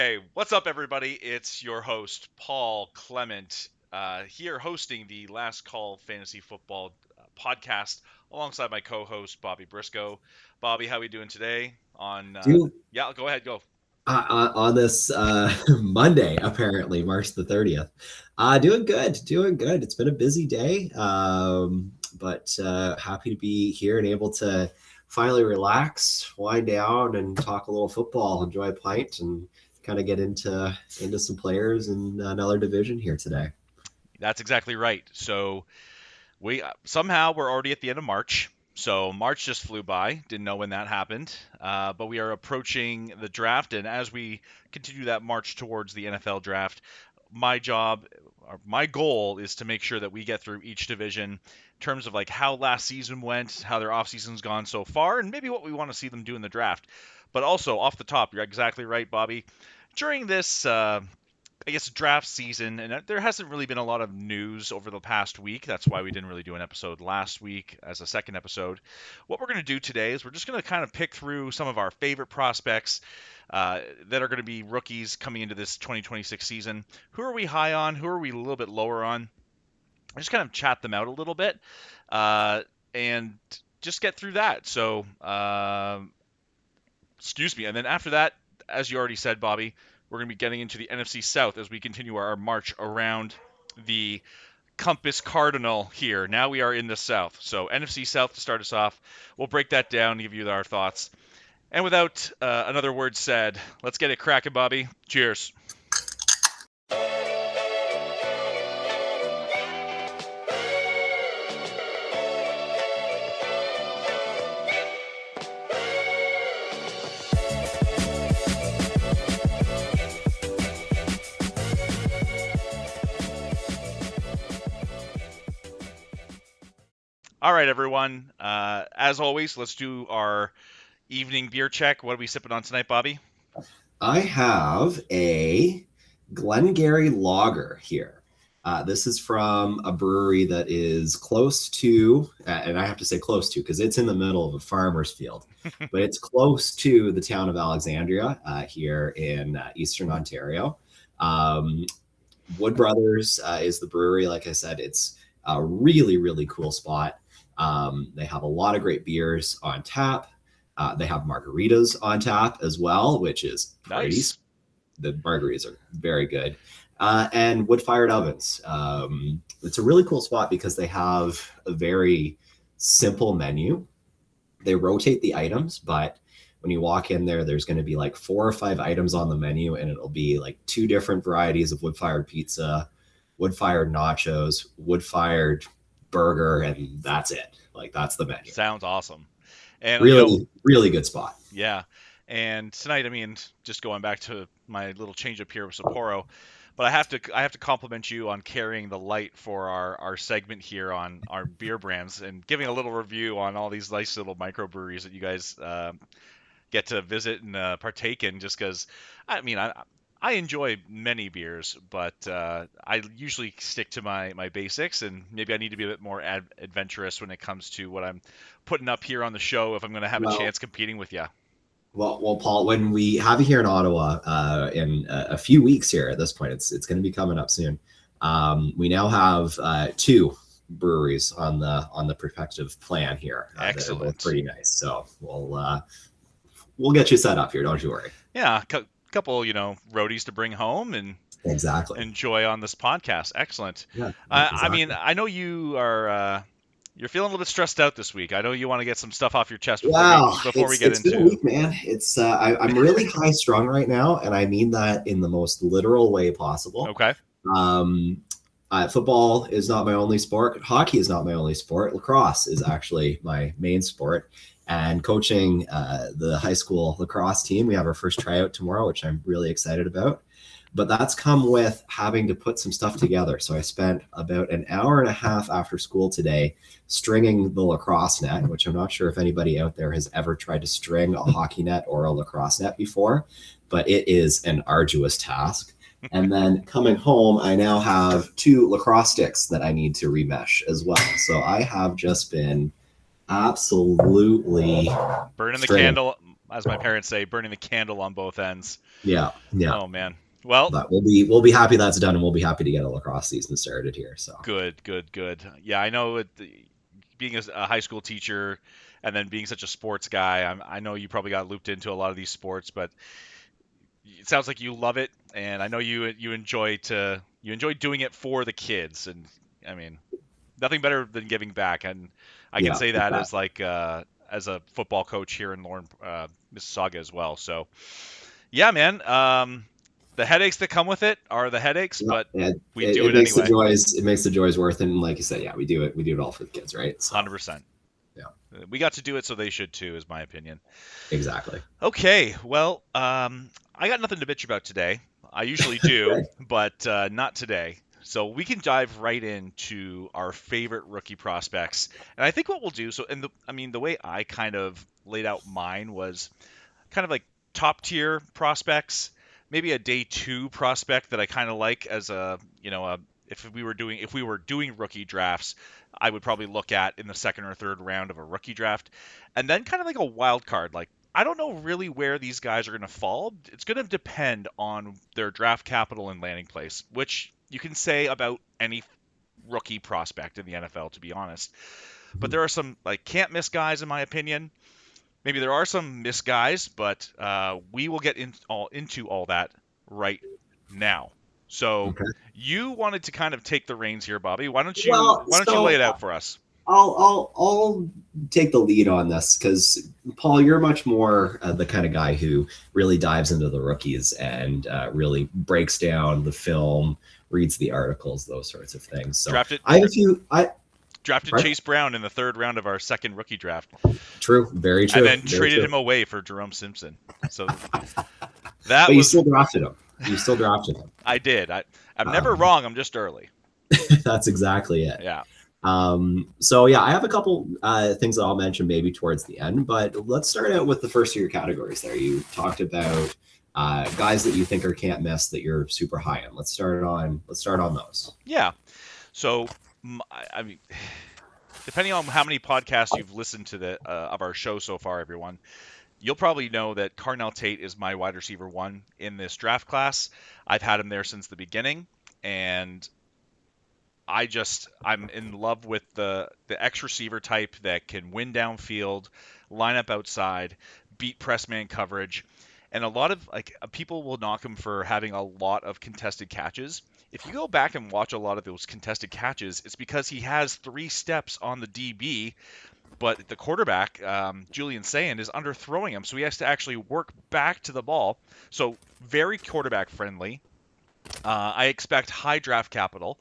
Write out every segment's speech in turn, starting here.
Hey, what's up, everybody? It's your host, Paul Clement, here hosting the Last Call Fantasy Football podcast alongside my co-host, Bobby Briscoe. Bobby, how are we doing today? Do Yeah, go ahead, go. on this Monday, apparently March the 30th. Doing good, doing good. It's been a busy day, but happy to be here and able to finally relax, wind down, and talk a little football, enjoy a pint, and kind of get into some players in another division here today. That's exactly right. So we somehow we're already at the end of March. So March just flew by. Didn't know when that happened. But we are approaching the draft, and as we continue that march towards the NFL draft, my job, or my goal is to make sure that we get through each division in terms of like how last season went, how their off season's gone so far, and maybe what we want to see them do in the draft. But also off the top, you're exactly right, Bobby. During this I guess draft season, and there hasn't really been a lot of news over the past week. That's why we didn't really do an episode last week as a second episode. What we're going to do today is we're just going to kind of pick through some of our favorite prospects that are going to be rookies coming into this 2026 season. Who are we high on? Who are we a little bit lower on? Just kind of chat them out a little bit and just get through that. So, excuse me. And then after that, as you already said, Bobby, we're going to be getting into the NFC South as we continue our march around the compass cardinal here. Now we are in the South. So NFC South to start us off. We'll break that down and give you our thoughts. And without another word said, let's get it cracking, Bobby. Cheers. All right, everyone. As always, let's do our evening beer check. What are we sipping on tonight, Bobby? I have a Glengarry Lager here. This is from a brewery that is close to, and I have to say close to because it's in the middle of a farmer's field, but it's close to the town of Alexandria here in Eastern Ontario. Um, Wood Brothers is the brewery. Like I said, it's a really, really cool spot. They have a lot of great beers on tap. They have margaritas on tap as well, which is pretty. Nice. The margaritas are very good. And wood-fired ovens. It's a really cool spot because they have a very simple menu. They rotate the items, but when you walk in there, there's going to be like 4 or 5 items on the menu, and it'll be like 2 different varieties of wood-fired pizza, wood-fired nachos, wood-fired burger, and that's it. Like that's the menu. Sounds awesome. And Really, really good spot. yeah. And tonight, I mean, just going back to my little change up here with Sapporo, but I have to compliment you on carrying the light for our segment here on our beer brands and giving a little review on all these nice little microbreweries that you guys get to visit and partake in. Just because, I mean, I enjoy many beers, but I usually stick to my basics, and maybe I need to be a bit more adventurous when it comes to what I'm putting up here on the show if I'm going to have a Well, chance competing with you. well, Paul, when we have you here in Ottawa in a few weeks here at this point, it's going to be coming up soon. We now have 2 breweries on the prospective plan here. That are both Excellent. pretty nice. So we'll get you set up here. Don't you worry. Yeah, couple roadies to bring home and Exactly. enjoy on this podcast. Excellent. Yeah. I mean, Exactly. I know you are you're feeling a little bit stressed out this week. I know you want to get some stuff off your chest Wow, before we get it's been a into. week, man. I'm really high strung right now, and I mean that in the most literal way possible. Okay. Um, Football is not my only sport. Hockey is not my only sport. Lacrosse is actually my main sport. And coaching the high school lacrosse team, we have our first tryout tomorrow, which I'm really excited about. But that's come with having to put some stuff together. So I spent about an hour and a half after school today stringing the lacrosse net, which I'm not sure if anybody out there has ever tried to string a hockey net or a lacrosse net before, but it is an arduous task. And then coming home, I now have 2 lacrosse sticks that I need to remesh as well. So I have just been absolutely Burning the stringing. candle. as my parents say, burning the candle on both ends. Yeah, yeah. Oh man. Well, But we'll be happy that's done, and we'll be happy to get a lacrosse season started here. So good, good, good. Yeah, I know being a high school teacher and then being such a sports guy, I know you probably got looped into a lot of these sports, but it sounds like you love it, and I know you enjoy doing it for the kids, and I mean, nothing better than giving back, and I can yeah, say that as exactly. like as a football coach here in Lorne, Mississauga as well. So yeah, man. The headaches that come with it are the headaches, Yeah, but it, we it, do it it makes the anyway. joys it makes the joys worth it. And like you said, yeah, we do it all for the kids, right? So 100%. yeah, We got to do it, so they should too, is my opinion. exactly. Okay, well, I got nothing to bitch about today. I usually do, Good. but not today. So we can dive right into our favorite rookie prospects, and I think what we'll do. So, I mean, the way I kind of laid out mine was kind of like top tier prospects, maybe a day two prospect that I kind of like as if we were doing rookie drafts, I would probably look at in the second or third round of a rookie draft, and then kind of like a wild card. Like I don't know really where these guys are going to fall. It's going to depend on their draft capital and landing place, which you can say about any rookie prospect in the NFL, to be honest. But Mhm. there are some like can't miss guys in my opinion. Maybe there are some missed guys, but we will get into all that right now. So Okay. you wanted to kind of take the reins here, Bobby. Why don't you Well, why don't you lay so it out for us? I'll take the lead on this because Paul, you're much more the kind of guy who really dives into the rookies and really breaks down the film, reads the articles, those sorts of things. So Drafted I have a few. drafted Pardon? Chase Brown in the third round of our second rookie draft, True, very and true, then very traded true. him away for Jerome Simpson. So that But you was still drafted him. You still drafted him. I did. I'm never Um, wrong. I'm just early. that's exactly it. Yeah. So yeah, I have a couple things that I'll mention maybe towards the end, but let's start out with the first of your categories there. You talked about guys that you think are can't miss that you're super high on. Let's start on those. Yeah. So I mean, depending on how many podcasts you've listened to the of our show so far, everyone, you'll probably know that Carnell Tate is my wide receiver one in this draft class. I've had him there since the beginning, and I'm in love with the X receiver type that can win downfield, line up outside, beat press man coverage. And a lot of people will knock him for having a lot of contested catches. If you go back and watch a lot of those contested catches, it's because he has 3 steps on the DB, but the quarterback, Julian Sand, is underthrowing him, so he has to actually work back to the ball. So very quarterback friendly. I expect high draft capital,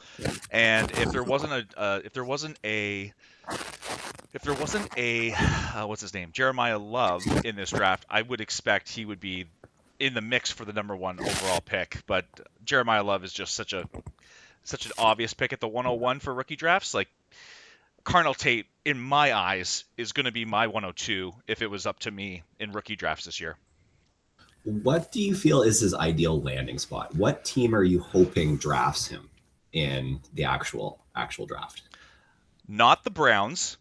and if there wasn't a what's his name, Jeremiah Love in this draft, I would expect he would be in the mix for the number one overall pick. But Jeremiah Love is just such an obvious pick at the 101 for rookie drafts. Like Carnell Tate, in my eyes, is going to be my 102 if it was up to me in rookie drafts this year. What do you feel is his ideal landing spot? What team are you hoping drafts him in the actual draft? Not the Browns.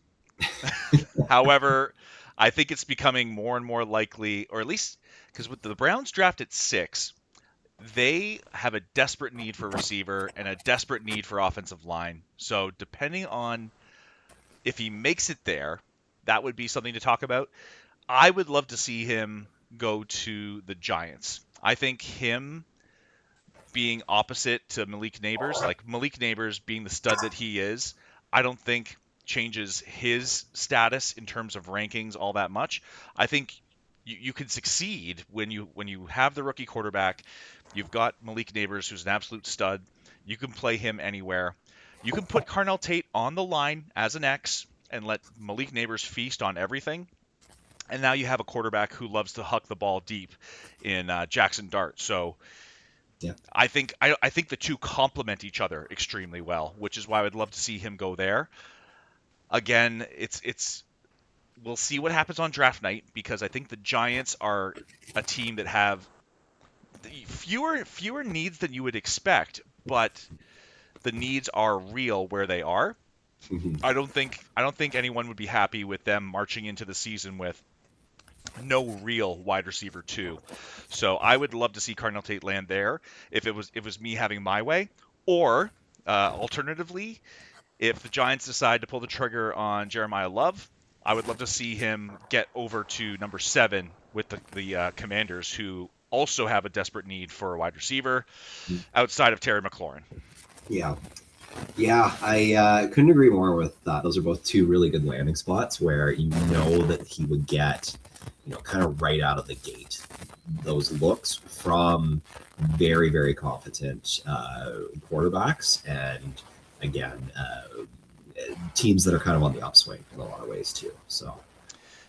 However, I think it's becoming more and more likely, or at least because with the Browns draft at 6, they have a desperate need for receiver and a desperate need for offensive line. So depending on if he makes it there, that would be something to talk about. I would love to see him go to the Giants. I think him being opposite to Malik Neighbors, like Malik Neighbors being the stud that he is, I don't think changes his status in terms of rankings all that much. I think you can succeed when you have the rookie quarterback. You've got Malik Neighbors, who's an absolute stud. You can play him anywhere. You can put Carnell Tate on the line as an X and let Malik Neighbors feast on everything. And now you have a quarterback who loves to huck the ball deep in Jackson Dart. So Yeah. I think the two complement each other extremely well, which is why I would love to see him go there. Again, it's we'll see what happens on draft night because I think the Giants are a team that have fewer needs than you would expect, but the needs are real where they are. I don't think anyone would be happy with them marching into the season with no real wide receiver two. So I would love to see Cardinal Tate land there if it was me having my way, or alternatively, if the Giants decide to pull the trigger on Jeremiah Love, I would love to see him get over to number 7 with the Commanders, who also have a desperate need for a wide receiver outside of Terry McLaurin. Yeah. Yeah, I couldn't agree more with that. Those are both two really good landing spots where you know that he would get, kind of right out of the gate, those looks from very, very competent quarterbacks. And again, teams that are kind of on the upswing in a lot of ways too. So,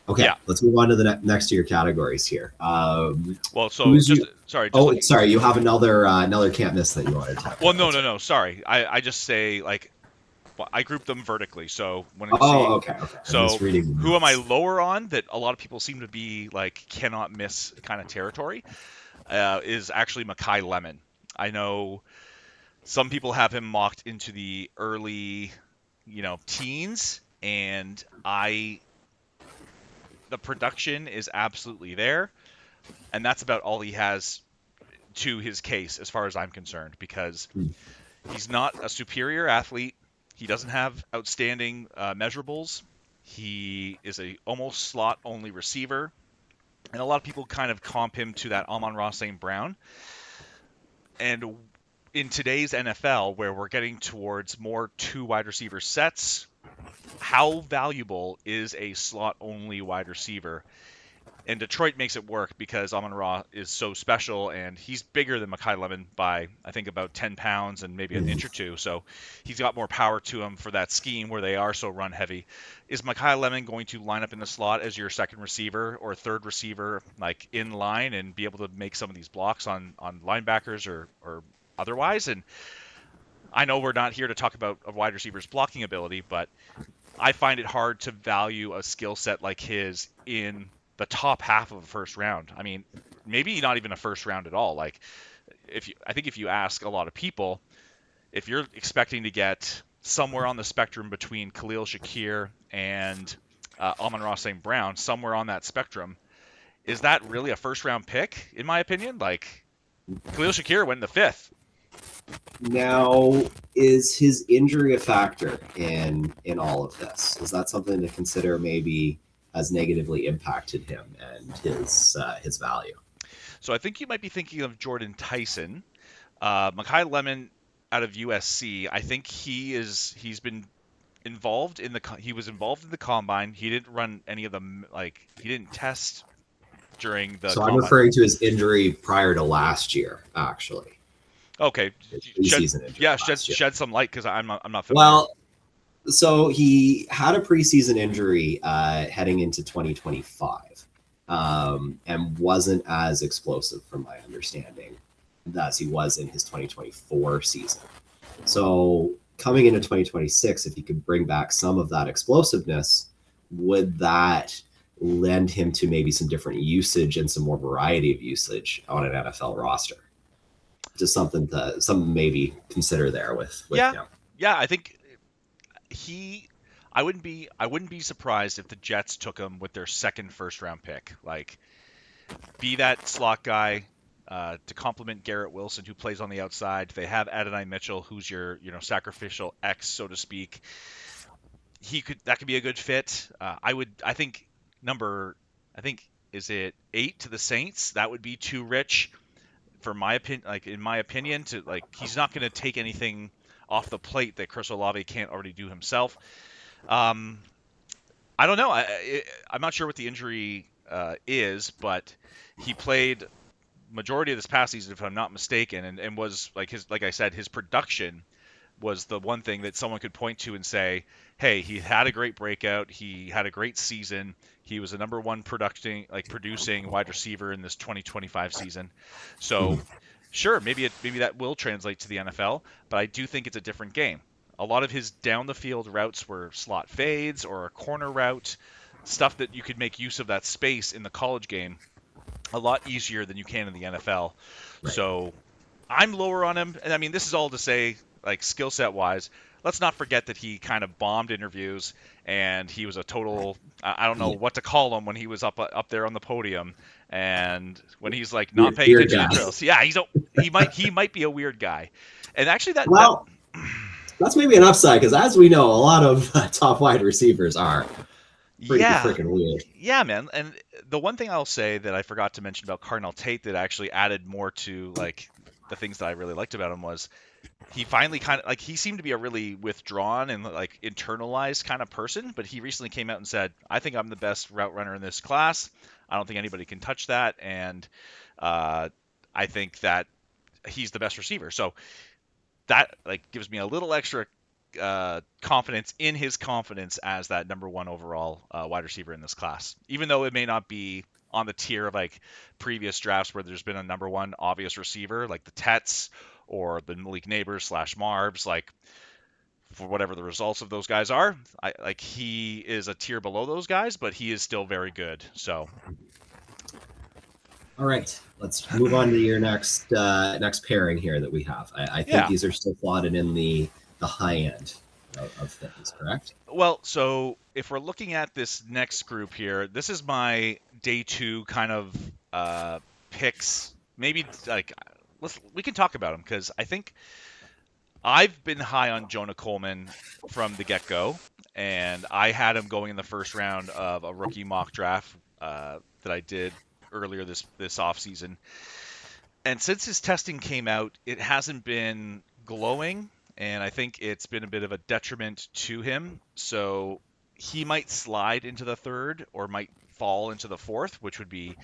okay, Yeah. let's move on to the next to your categories here. Well, so Who's just you? sorry, just Oh, sorry, you have another can't miss that you wanted to talk well, about. no. Sorry, I just say like I group them vertically. So when you Oh, see, okay. I'm so misreading the who am I notes. lower on that a lot of people seem to be like cannot miss kind of territory is actually Makai Lemon. I know some people have him mocked into the early, teens, and the production is absolutely there, and that's about all he has to his case as far as I'm concerned, because Hmm. he's not a superior athlete. He doesn't have outstanding measurables. He is a almost slot only receiver, and a lot of people kind of comp him to that Amon-Ra St. Brown. And in today's NFL, where we're getting towards more two wide receiver sets, how valuable is a slot only wide receiver? And Detroit makes it work because Amon-Ra is so special, and he's bigger than Makai Lemon by, I think, about 10 pounds and maybe an inch or two. So he's got more power to him for that scheme where they are so run heavy. Is Makai Lemon going to line up in the slot as your second receiver or third receiver, like in line, and be able to make some of these blocks on linebackers or otherwise? And I know we're not here to talk about a wide receiver's blocking ability, but I find it hard to value a skill set like his in the top half of a first round. I mean, maybe not even a first round at all. Like, I think if you ask a lot of people, if you're expecting to get somewhere on the spectrum between Khalil Shakir and Amon-Ra St. Brown, somewhere on that spectrum, is that really a first round pick? In my opinion, like Khalil Shakir went in the 5th. Now, is his injury a factor in all of this? Is that something to consider? Maybe has negatively impacted him and his value. So I think you might be thinking of Jordan Tyson. Makai Lemon out of USC. I think he's been involved in he was involved in the combine. He didn't run any of them, like he didn't test during the So I'm combine. referring to his injury prior to last year, actually. Okay, His shed preseason injury yeah, last year. shed some light because I'm not familiar. Well, so he had a preseason injury heading into 2025, and wasn't as explosive, from my understanding, as he was in his 2024 season. So coming into 2026, if he could bring back some of that explosiveness, would that lend him to maybe some different usage and some more variety of usage on an NFL roster? Just something maybe consider there with Yeah, him. yeah, I think he. I wouldn't be surprised if the Jets took him with their second first round pick. Like, be that slot guy to complement Garrett Wilson, who plays on the outside. They have Adonai Mitchell, who's your sacrificial X, so to speak. That could be a good fit. I think number I think is it 8 to the Saints. That would be too rich for my opinion. Like in my opinion, to like he's not going to take anything off the plate that Chris Olave can't already do himself. Um, I don't know. I'm not sure what the injury is, but he played majority of this past season, if I'm not mistaken, and was like I said, his production was the one thing that someone could point to and say, hey, he had a great breakout, he had a great season, he was a number one producing wide receiver in this 2025 season. So sure, maybe that will translate to the NFL, but I do think it's a different game. A lot of his down the field routes were slot fades or a corner route, stuff that you could make use of that space in the college game a lot easier than you can in the NFL. Right. So I'm lower on him, and I mean this is all to say, like skill set wise, let's not forget that he kind of bombed interviews, and he was a total, I don't know Yeah. what to call him when he was up there on the podium, and when he's like not Weird, paying weird attention to guy. drills. Yeah, he might be a weird guy. And actually that Well, that's maybe an upside because, as we know, a lot of top wide receivers are pretty yeah. freaking weird. Yeah, man. And the one thing I'll say that I forgot to mention about Cardinal Tate that actually added more to like the things that I really liked about him was he finally kind of like he seemed to be a really withdrawn and like internalized kind of person, but he recently came out and said, "I think I'm the best route runner in this class. I don't think anybody can touch that, and uh, I think that he's the best receiver." So that like gives me a little extra confidence in his confidence as that number one overall wide receiver in this class, even though it may not be on the tier of like previous drafts where there's been a number one obvious receiver like the Tets or the Malik Neighbors slash Marvs. Like for whatever the results of those guys are, like he is a tier below those guys, but he is still very good. So All right, let's move on to your next pairing here that we have. I think yeah. these are still plotted in the high end of things, correct? Well, so if we're looking at this next group here, this is my day two kind of picks. Maybe like we can talk about them because I think I've been high on Jonah Coleman from the get go, and I had him going in the first round of a rookie mock draft that I did earlier this off season. And since his testing came out, it hasn't been glowing, and I think it's been a bit of a detriment to him. So he might slide into the third or might fall into the fourth, which would be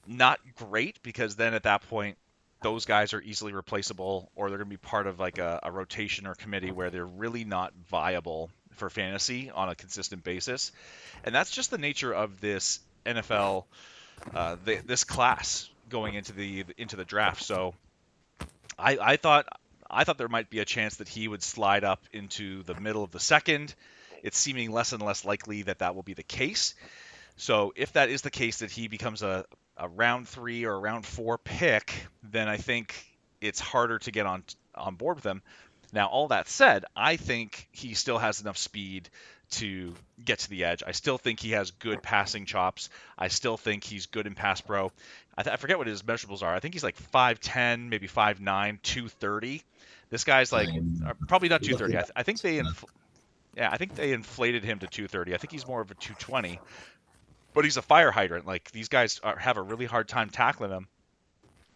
not great because then at that point, those guys are easily replaceable or they're going to be part of like a rotation or committee where they're really not viable for fantasy on a consistent basis. And that's just the nature of this NFL, this class going into the draft. So I thought there might be a chance that he would slide up into the middle of the second. It's seeming less and less likely that that will be the case. So if that is the case, that he becomes a round three or a round four pick, then I think it's harder to get on board with him. Now, all that said, I think he still has enough speed to get to the edge. I still think he has good passing chops. I still think he's good in pass pro. I forget what his measurables are. I think he's like 5'10", maybe 5'9", 230. This guy's like I'm probably not 230. looking I, at th- I think they yeah, I think they inflated him to 230. I think he's more of a 220, but he's a fire hydrant. Like these guys have a really hard time tackling him.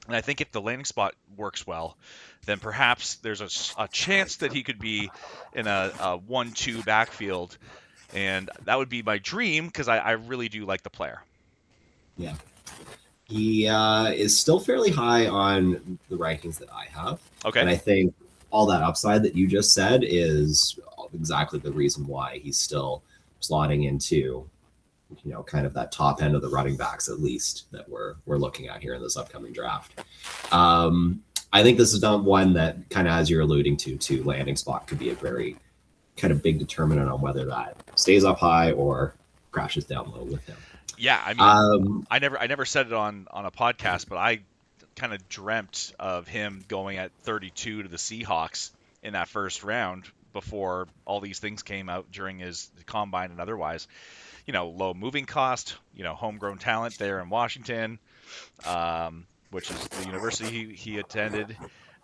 And I think if the landing spot works well, then perhaps there's a chance that he could be in a 1-2 backfield. And that would be my dream because I really do like the player. yeah. He is still fairly high on the rankings that I have, Okay. and I think all that upside that you just said is exactly the reason why he's still slotting into, kind of that top end of the running backs, at least that we're looking at here in this upcoming draft. I think this is not one that, kind of as you're alluding to landing spot could be a very kind of big determinant on whether that stays up high or crashes down low with him. Yeah, I mean, Um, I never said it on a podcast, but I kind of dreamt of him going at 32 to the Seahawks in that first round before all these things came out during his combine and otherwise. Low moving cost, homegrown talent there in Washington, which is the university he attended.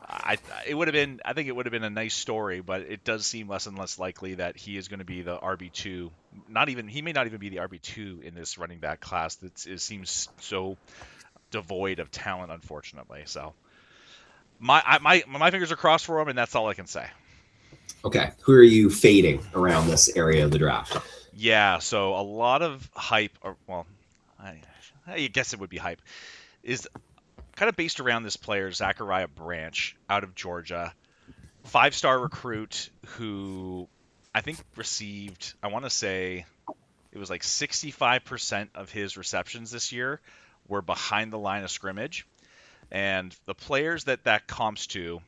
I it would have been I think it would have been a nice story, but it does seem less and less likely that he is going to be the RB2. Not even he may not even be the RB2 in this running back class. It seems so devoid of talent, unfortunately. So my fingers are crossed for him, and that's all I can say. okay, who are you fading around this area of the draft? Yeah, so a lot of hype, or well, I guess it would be hype, is kind of based around this player, Zachariah Branch, out of Georgia. 5-star recruit who I think received, I want to say it was like 65% of his receptions this year were behind the line of scrimmage. And the players that comps to,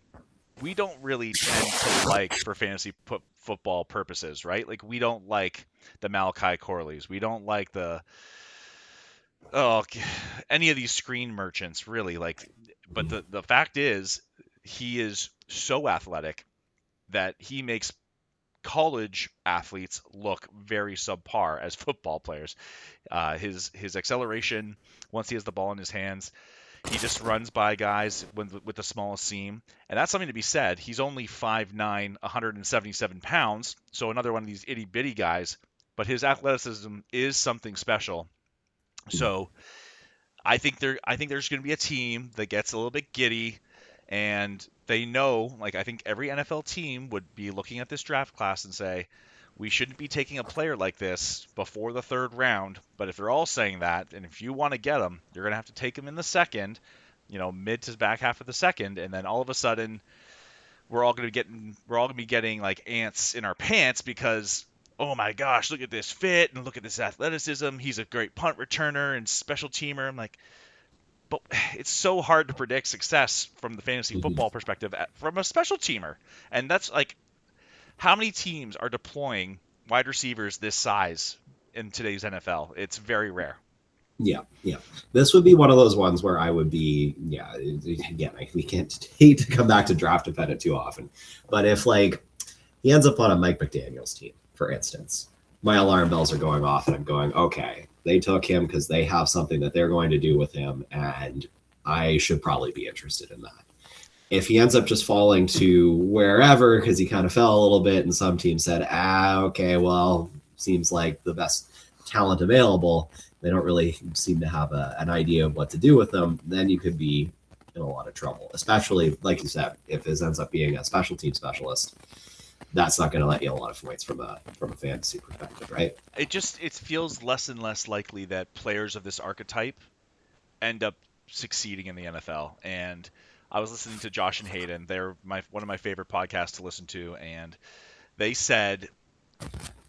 we don't really tend to like for fantasy football purposes, right? Like we don't like the Malachi Corleys. We don't like the oh any of these screen merchants really like. But the fact is, he is so athletic that he makes college athletes look very subpar as football players. His acceleration, once he has the ball in his hands, he just runs by guys with the smallest seam, and that's something to be said. He's only 5'9", 177 pounds, so another one of these itty bitty guys, but his athleticism is something special. So I think there's going to be a team that gets a little bit giddy, and they know, like I think every NFL team would be looking at this draft class and say, we shouldn't be taking a player like this before the third round. But if they're all saying that, and if you want to get him, you're going to have to take him in the second, mid to back half of the second, and then all of a sudden we're all going to be getting like ants in our pants because oh my gosh, look at this fit and look at this athleticism. He's a great punt returner and special teamer. I'm like, but it's so hard to predict success from the fantasy Mhm. football perspective from a special teamer. And that's like, how many teams are deploying wide receivers this size in today's NFL? It's very rare. Yeah, yeah. This would be one of those ones where I would be, yeah. Again, we can't hate to come back to draft dependent too often, but if like he ends up on a Mike McDaniel's team, for instance, my alarm bells are going off, and I'm going, okay, they took him because they have something that they're going to do with him, and I should probably be interested in that. If he ends up just falling to wherever because he kind of fell a little bit, and some team said, okay, well, seems like the best talent available, they don't really seem to have an idea of what to do with them, then you could be in a lot of trouble, especially like you said, if this ends up being a special team specialist. That's not going to let you a lot of points from a fantasy perspective, right? It feels less and less likely that players of this archetype end up succeeding in the NFL. And I was listening to Josh and Hayden. They're one of my favorite podcasts to listen to, and they said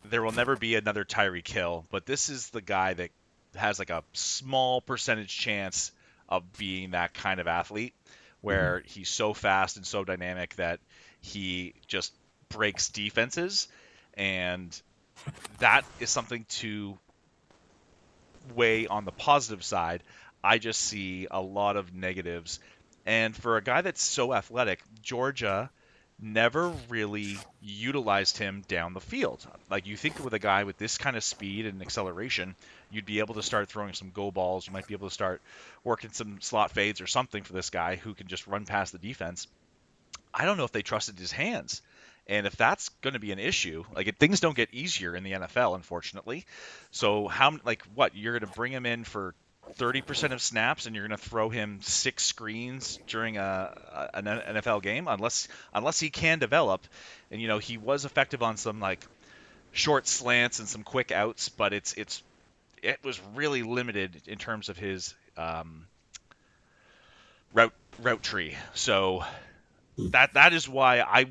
there will never be another Tyreek Hill, but this is the guy that has like a small percentage chance of being that kind of athlete Mm-hmm. where he's so fast and so dynamic that he just breaks defenses, and that is something to weigh on the positive side. I just see a lot of negatives. And for a guy that's so athletic, Georgia never really utilized him down the field. Like you think with a guy with this kind of speed and acceleration, you'd be able to start throwing some go balls. You might be able to start working some slot fades or something for this guy who can just run past the defense. I don't know if they trusted his hands. And if that's going to be an issue, things don't get easier in the NFL, unfortunately. So what you're going to bring him in for 30% of snaps and you're going to throw him 6 screens during an NFL game unless he can develop. And he was effective on some like short slants and some quick outs, but it was really limited in terms of his route tree. So that is why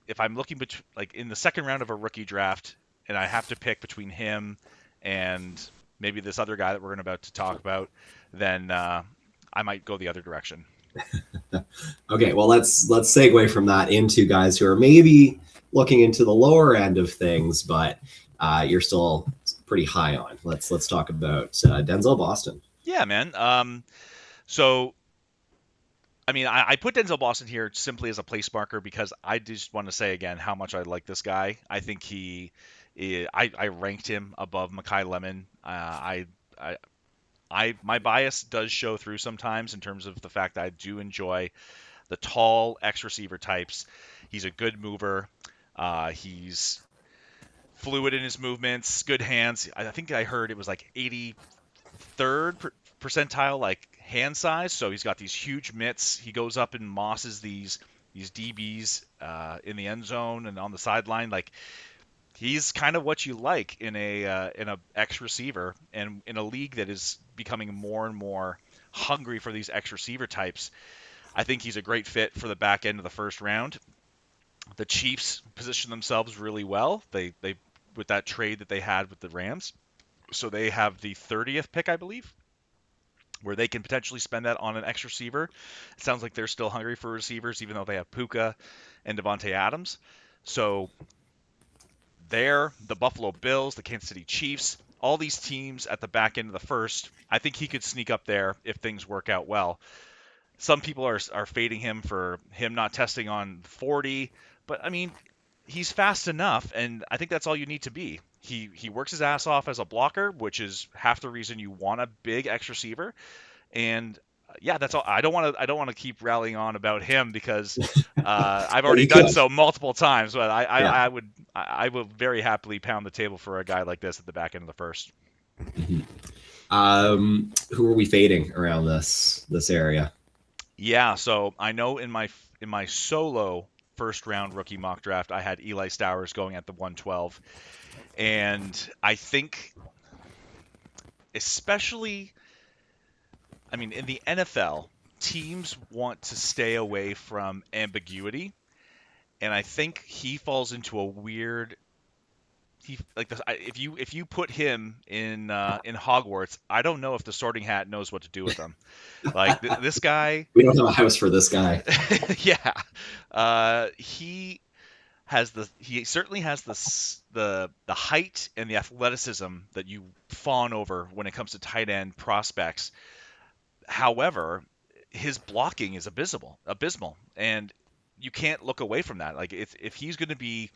if I'm looking like in the second round of a rookie draft and I have to pick between him and maybe this other guy that we're about to talk about, then I might go the other direction. Okay, well let's segue from that into guys who are maybe looking into the lower end of things, but you're still pretty high on. Let's talk about Denzel Boston. Yeah, man. So I mean, I put Denzel Boston here simply as a place marker because I just want to say again how much I like this guy. I think I ranked him above Makai Lemon. My bias does show through sometimes in terms of the fact that I do enjoy the tall X receiver types. He's a good mover. He's fluid in his movements, good hands. I think I heard it was like 83rd percentile, like hand size. So he's got these huge mitts. He goes up and mosses these DBs in the end zone and on the sideline. Like he's kind of what you like in a X receiver, and in a league that is becoming more and more hungry for these X receiver types. I think he's a great fit for the back end of the first round. The Chiefs position themselves really well. They with that trade that they had with the Rams. So they have the 30th pick, I believe, where they can potentially spend that on an X receiver. It sounds like they're still hungry for receivers, even though they have Puka and Devontae Adams. So the Buffalo Bills, the Kansas City Chiefs, all these teams at the back end of the first, I think he could sneak up there if things work out well. Some people are fading him for him not testing on 40, but I mean, he's fast enough, and I think that's all you need to be. He works his ass off as a blocker, which is half the reason you want a big X receiver. And yeah, that's all. I don't want to keep rallying on about him because I've Well, already you done could. so multiple times. But Yeah. I will very happily pound the table for a guy like this at the back end of the first. Mhm. Who are we fading around this area? Yeah, so I know in my solo first round rookie mock draft, I had Eli Stowers going at the 112, and I think especially, I mean, in the NFL, teams want to stay away from ambiguity, and I think he falls into a weird. He like this, if you put him in Hogwarts, I don't know if the Sorting Hat knows what to do with him. Like this guy, We don't have a house for this guy. yeah, he certainly has the height and the athleticism that you fawn over when it comes to tight end prospects. However, his blocking is abysmal, and you can't look away from that. Like if he's going to be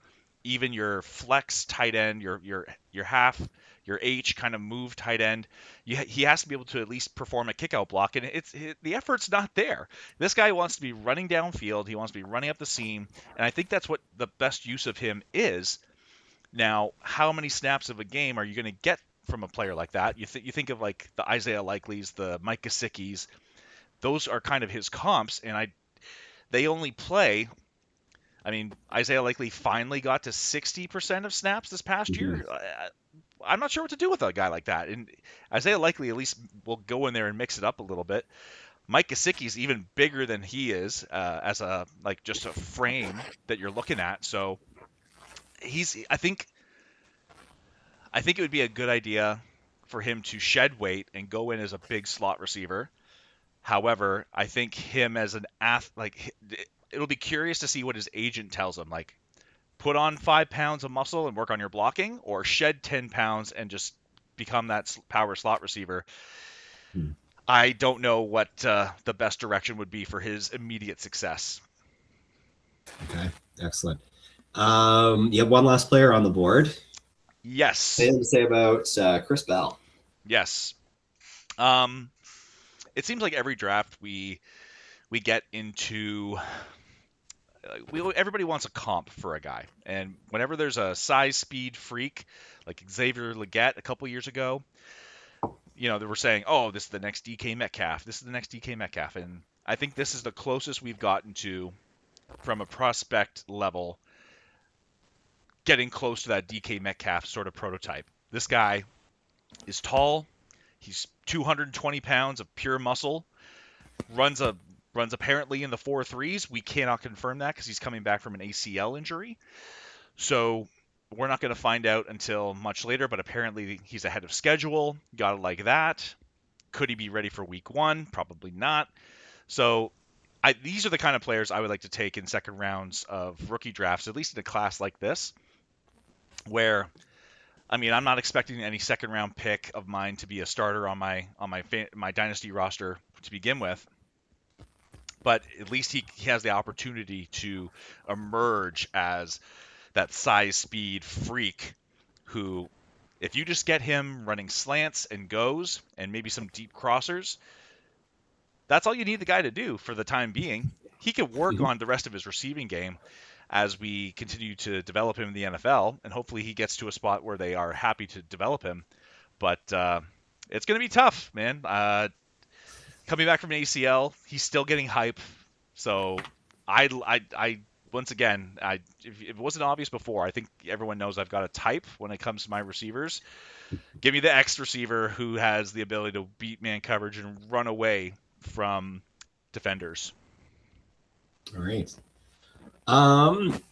even your flex tight end, your half, your H kind of move tight end, he has to be able to at least perform a kickout block, and the effort's not there. This guy wants to be running downfield, he wants to be running up the seam, and I think that's what the best use of him is. Now, how many snaps of a game are you going to get from a player like that? You think of like the Isaiah Likely's, the Mike Gesicki's. Those are kind of his comps, and they only play. I mean, Isaiah Likely finally got to 60% of snaps this past Mhm. year. I'm not sure what to do with a guy like that. And Isaiah Likely at least will go in there and mix it up a little bit. Mike Gesicki's even bigger than he is as a like just a frame that you're looking at. So he's I think it would be a good idea for him to shed weight and go in as a big slot receiver. However, I think him as an like it'll be curious to see what his agent tells him. Like, put on 5 pounds of muscle and work on your blocking, or shed 10 pounds and just become that power slot receiver. Hmm. I don't know what the best direction would be for his immediate success. Okay, excellent. You have one last player on the board. Yes, Anything to say about Chris Bell? yes. Um, it seems like every draft we get into everybody wants a comp for a guy, and whenever there's a size speed freak like Xavier Legette a couple years ago, they were saying, "Oh, this is the next DK Metcalf. This is the next DK Metcalf," and I think this is the closest we've gotten to from a prospect level, getting close to that DK Metcalf sort of prototype. This guy is tall. He's 220 pounds of pure muscle. Runs a runs apparently in the 4.3s. We cannot confirm that because he's coming back from an ACL injury. So we're not going to find out until much later, but apparently he's ahead of schedule. Got it like that. Could he be ready for week one? Probably not. So these are the kind of players I would like to take in second rounds of rookie drafts, at least in a class like this, where I mean, I'm not expecting any second round pick of mine to be a starter on my dynasty roster to begin with, but at least he has the opportunity to emerge as that size speed freak who, if you just get him running slants and goes and maybe some deep crossers, that's all you need the guy to do for the time being. He can work Mhm. on the rest of his receiving game as we continue to develop him in the NFL, and hopefully he gets to a spot where they are happy to develop him. But it's going to be tough, man. Coming back from an ACL, he's still getting hype. So I once again, if it wasn't obvious before, I think everyone knows I've got a type when it comes to my receivers. Give me the X receiver who has the ability to beat man coverage and run away from defenders. All right. Um,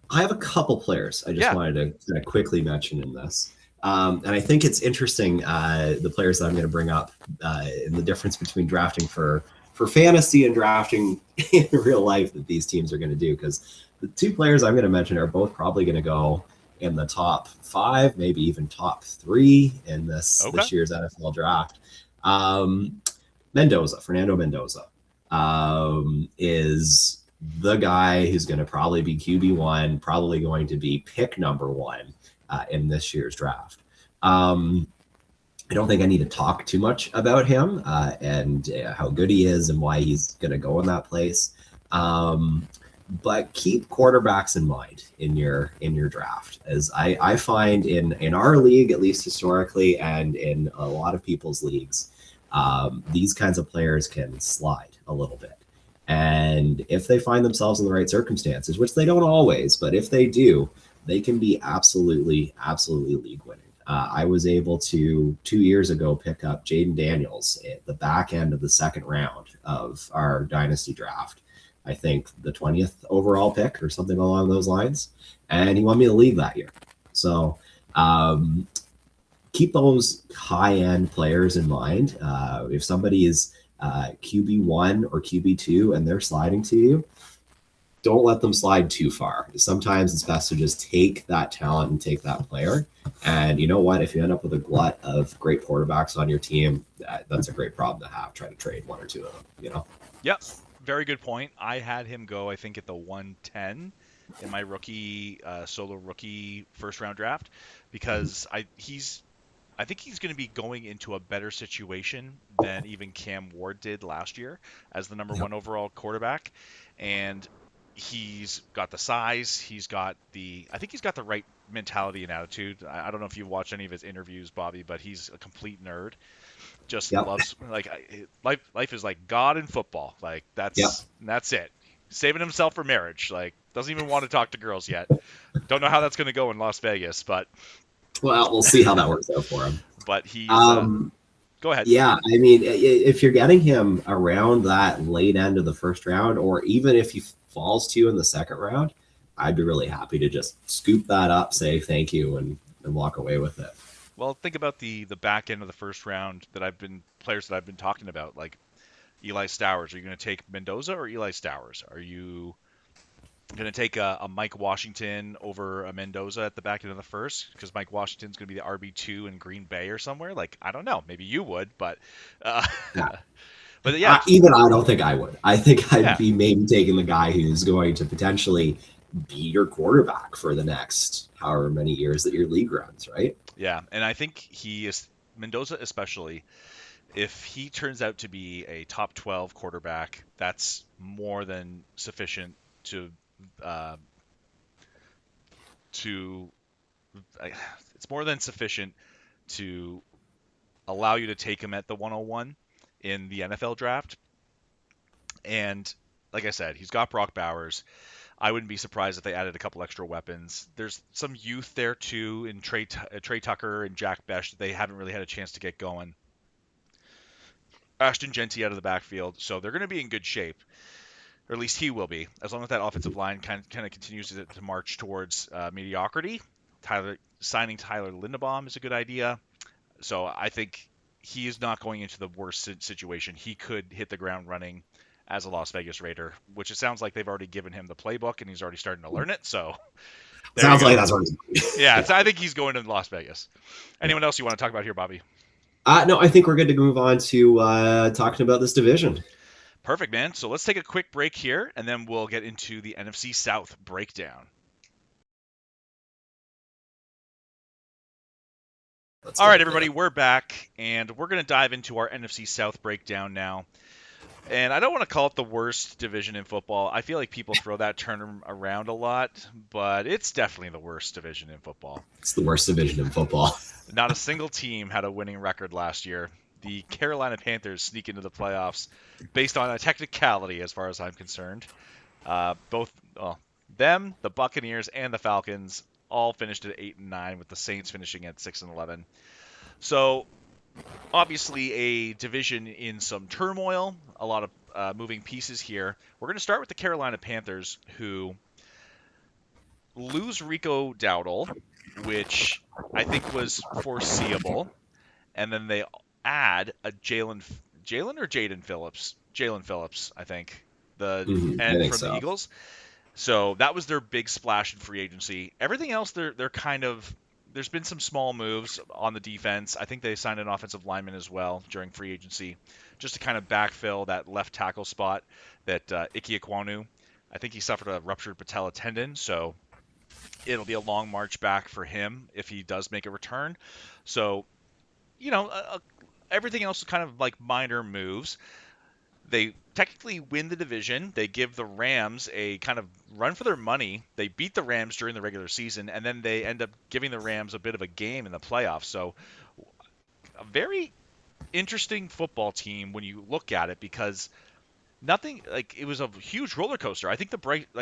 I have a couple players I just Yeah, wanted to kind of quickly mention in this. And I think it's interesting the players that I'm going to bring up and the difference between drafting for fantasy and drafting in real life that these teams are going to do. Because the two players I'm going to mention are both probably going to go in the top five, maybe even top three in okay. this year's NFL draft. Fernando Mendoza, is the guy who's going to probably be QB1, probably going to be pick number one in this year's draft. I don't think I need to talk too much about him and how good he is and why he's going to go in that place. But keep quarterbacks in mind in your draft, as I find in our league, at least historically, and in a lot of people's leagues, these kinds of players can slide a little bit. And if they find themselves in the right circumstances, which they don't always, but if they do, they can be absolutely league winning. I was able to 2 years ago pick up Jaden Daniels at the back end of the second round of our dynasty draft. I think the 20th overall pick or something along those lines. And he won me the league that year. So keep those high end players in mind. If somebody is QB1 or QB2 and they're sliding to you, don't let them slide too far. Sometimes it's best to just take that talent and take that player. And you know what? If you end up with a glut of great quarterbacks on your team, that's a great problem to have. Try to trade one or two of them, you know? Yep. Very good point. I had him go, I think, at the 110 in my solo rookie first round draft because I think he's going to be going into a better situation than even Cam Ward did last year as the number Yep. one overall quarterback. And he's got the size. I think he's got the right mentality and attitude. I don't know if you've watched any of his interviews, Bobby, but he's a complete nerd. Just Yep. loves life is like God in football. Like Yep. that's it. Saving himself for marriage. Like doesn't even want to talk to girls yet. Don't know how that's going to go in Las Vegas, but Well, we'll see how that works out for him. he's Um, go ahead. Yeah, I mean, if you're getting him around that late end of the first round, or even if he falls to you in the second round, I'd be really happy to just scoop that up, say thank you, and walk away with it. Well, think about the back end of the first round players that I've been talking about, like Eli Stowers. Are you going to take Mendoza or Eli Stowers? Are you going to take a Mike Washington over a Mendoza at the back end of the first? Because Mike Washington's going to be the RB2 in Green Bay or somewhere. Like I don't know, maybe you would, but uh, Yeah. but yeah, Even I don't think I would. I think I'd yeah, be maybe taking the guy who's going to potentially be your quarterback for the next however many years that your league runs, right? yeah. And I think he is Mendoza especially. If he turns out to be a top 12 quarterback, that's more than sufficient to uh, to it's more than sufficient to allow you to take him at the 101 in the NFL draft. And like I said, he's got Brock Bowers. I wouldn't be surprised if they added a couple extra weapons. There's some youth there too in Trey Tucker and Jack Besh that they haven't really had a chance to get going. Ashton Genty out of the backfield, so they're going to be in good shape, or at least he will be, as long as that offensive line kind of continues to march towards mediocrity. Signing Tyler Linderbaum is a good idea. So I think he is not going into the worst situation. He could hit the ground running as a Las Vegas Raider, which it sounds like they've already given him the playbook and he's already starting to learn it. So there you Sounds like go. that's what. Yeah, Yeah. so I think he's going to Las Vegas. Yeah. Anyone else you want to talk about here, Bobby? No, I think we're good to move on to talking about this division. Perfect, man. So let's take a quick break here and then we'll get into the NFC South breakdown. Let's All get right, into everybody, it. we're back and we're going to dive into our NFC South breakdown now. And I don't want to call it the worst division in football. I feel like people throw that term around a lot, but it's definitely the worst division in football. It's the worst division in football. Not a single team had a winning record last year. The Carolina Panthers sneak into the playoffs based on a technicality, as far as I'm concerned. Both them, the Buccaneers, and the Falcons all finished at 8-9, with the Saints finishing at 6-11. So obviously a division in some turmoil, a lot of moving pieces here. We're going to start with the Carolina Panthers, who lose Rico Dowdle, which I think was foreseeable, and then they add a Jalen or Jaden Phillips, Jalen Phillips, I think, the I end think from the so. Eagles. So that was their big splash in free agency. Everything else, they're kind of there's been some small moves on the defense. I think they signed an offensive lineman as well during free agency, just to kind of backfill that left tackle spot that Ike Ekwonu I think he suffered a ruptured patella tendon, so it'll be a long march back for him if he does make a return. So, you know, everything else is kind of like minor moves. They technically win the division. They give the Rams a kind of run for their money. They beat the Rams during the regular season, and then they end up giving the Rams a bit of a game in the playoffs. So, a very interesting football team when you look at it because nothing like it was a huge roller coaster. I think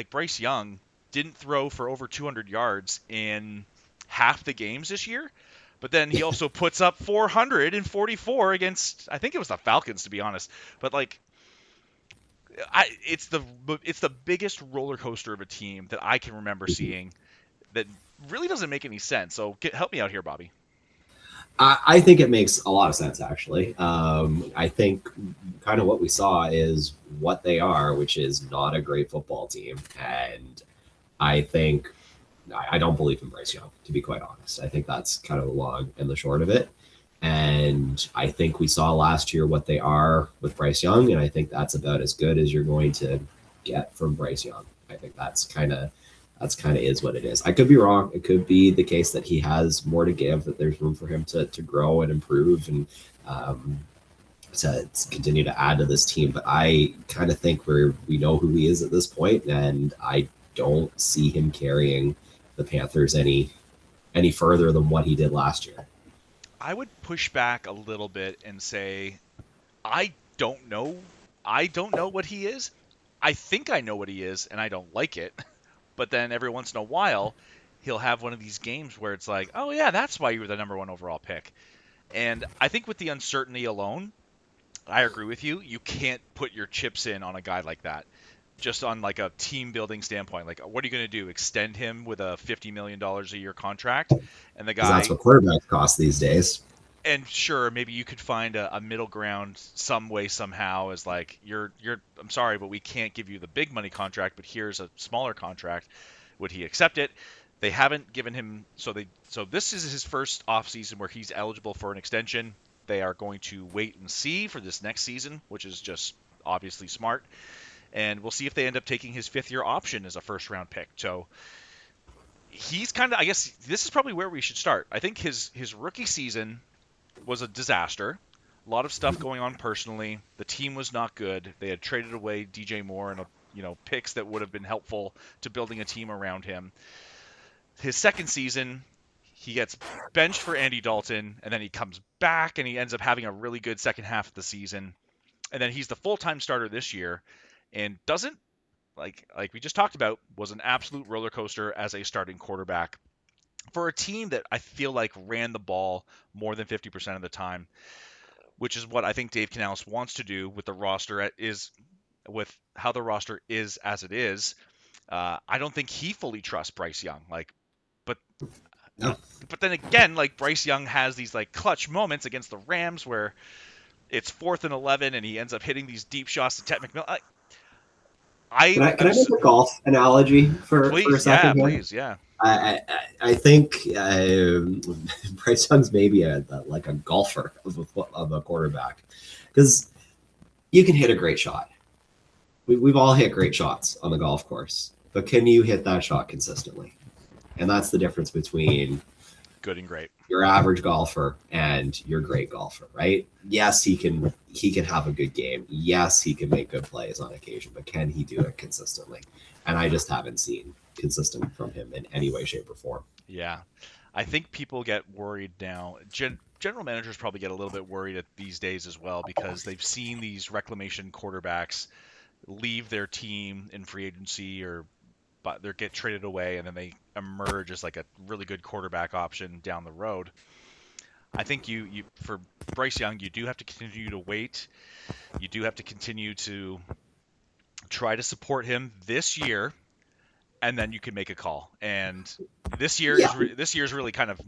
Bryce Young didn't throw for over 200 yards in half the games this year, but then he also puts up 444 against I think it was the Falcons to be honest. But like it's the biggest roller coaster of a team that I can remember seeing that really doesn't make any sense. So help me out here, Bobby. I think it makes a lot of sense, actually. I think kind of what we saw is what they are, which is not a great football team. And I think I don't believe in Bryce Young, to be quite honest. I think that's kind of the long and the short of it. And I think we saw last year what they are with Bryce Young, and I think that's about as good as you're going to get from Bryce Young. I think that's kind of is what it is. I could be wrong. It could be the case that he has more to give, that there's room for him to grow and improve and um, to continue to add to this team. But I kind of think we know who he is at this point, and I don't see him carrying the Panthers any further than what he did last year. I would push back a little bit and say I don't know. I don't know what he is. I think I know what he is, and I don't like it. But then every once in a while, he'll have one of these games where it's like, oh, yeah, that's why you were the number one overall pick. And I think with the uncertainty alone, I agree with you. You can't put your chips in on a guy like that. Just on like a team building standpoint, like what are you going to do? Extend him with a $50 million a year contract, and the Because that's guy what quarterbacks cost these days. and sure, maybe you could find a middle ground some way somehow as like you're I'm sorry, but we can't give you the big money contract, but here's a smaller contract. Would he accept it? They haven't given him so this is his first off season where he's eligible for an extension. They are going to wait and see for this next season, which is just obviously smart. And we'll see if they end up taking his fifth year option as a first round pick. So he's kind of I guess this is probably where we should start. I think his rookie season was a disaster. A lot of stuff going on personally. The team was not good. They had traded away DJ Moore and picks that would have been helpful to building a team around him. His second season, he gets benched for Andy Dalton, and then he comes back and he ends up having a really good second half of the season. And then he's the full-time starter this year and doesn't like we just talked about was an absolute roller coaster as a starting quarterback for a team that I feel like ran the ball more than 50% of the time, which is what I think Dave Canales wants to do with the roster with how the roster is as it is. I don't think he fully trusts Bryce Young. But No. but then again, like Bryce Young has these like clutch moments against the Rams where it's 4th and 11 and he ends up hitting these deep shots to Ted McMillan. Can I make a golf analogy for a please, yeah, second here? please, yeah. I think Bryce Young's maybe like a golfer of a quarterback, because you can hit a great shot. We've all hit great shots on the golf course, but can you hit that shot consistently? And that's the difference between Good and great. your average golfer and your great golfer, right? Yes, he can have a good game. Yes, he can make good plays on occasion, but can he do it consistently? And I just haven't seen consistent from him in any way, shape, or form. Yeah. I think people get worried now. General managers probably get a little bit worried at these days as well because they've seen these reclamation quarterbacks leave their team in free agency but they get traded away and then they emerge as like a really good quarterback option down the road. I think you for Bryce Young, you do have to continue to wait. You do have to continue to try to support him this year, and then you can make a call. And this year Yeah. this year's really kind of